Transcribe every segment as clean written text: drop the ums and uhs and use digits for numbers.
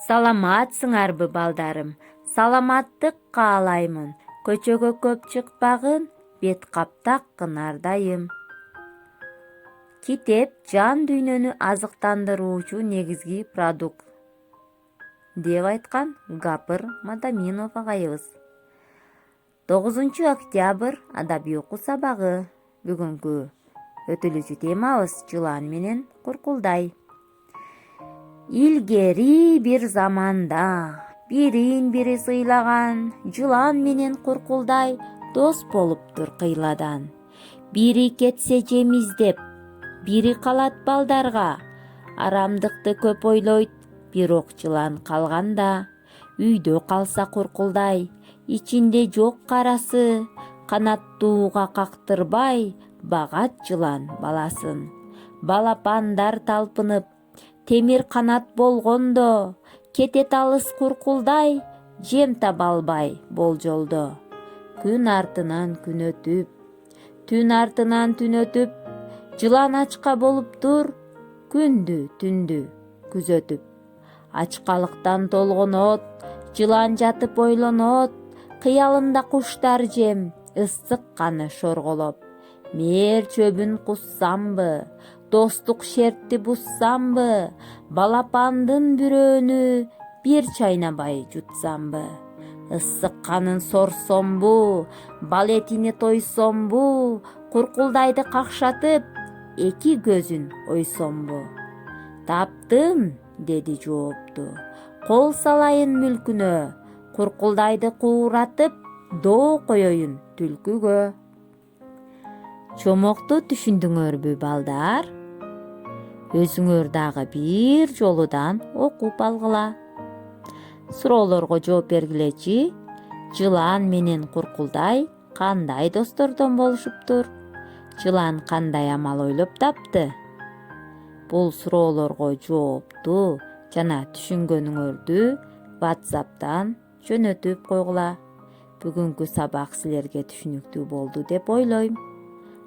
Саламатсыңарбы балдарым? Саламаттык каалаймын. Көчөгө көп чыкпагын, бет каптаккын ардайым. Китеп жан дүйнөнү азыктандыруучу негизги продукт деп айткан Гапыр Мадаминов агайыбыз. 9 октябрь адабий окуу сабагы. Бүгүнкү өтүлүүчү темабыз жылан менен куркулдай. Илгери бир заманда бирин бири сыйлаган жылан менен куркулдай дос болуптур кыйладан. Бири кетсе жем издеп, бири калат балдарга. Арамдыкты көп ойлойт, бирок жылан калганда. Үйдө калса куркулдай, ичинде жок карасы. Канаттууга кактырбай, багат жылан баласын. Балапандар талпынып, темир канат болгондо, кетет алыс куркулдай, жем таба албай болжолдо. Күн артынан күн өтүп, түн артынан түн өтүп, жылан ачка болуптур, күндү түндү күзөтүп. Ачкалыктан толгонот, жылан жатып ойлонот, кыялында куштар жем, ысык каны шорголоп. Мээр чөбүн куссамбы, достук шертти буссамбы, балапандын бүрөөнү бир чайнабай жутсамбы. Ысык канын сорсомбу, бал этини тойсомбу, куркулдайды какшатып, эки көзүн ойсомбу. Таптым, деди жоопту, кол салайын мүлкүнө, куркулдайды кууратып, доо коеюн түлкүгө. Чомокту түшүндүңөрбү балдар? Өзүңөр дагы бир жолудан окуп алгыла. Суроолорго жооп бергилечи. Жылан менен куркулдай кандай достордон болушуптур? Жылан кандай амал ойлоп таптı? Бул суроолорго жоопту жана түшүнгөнүңөрдү WhatsApp'тан жөнөтүп койгула. Бүгүнкү сабак силерге түшүнүктүү болду деп ойлойм.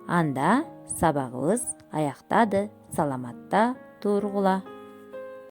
Анда сабагыбыз аяктады. Саламатта тургула.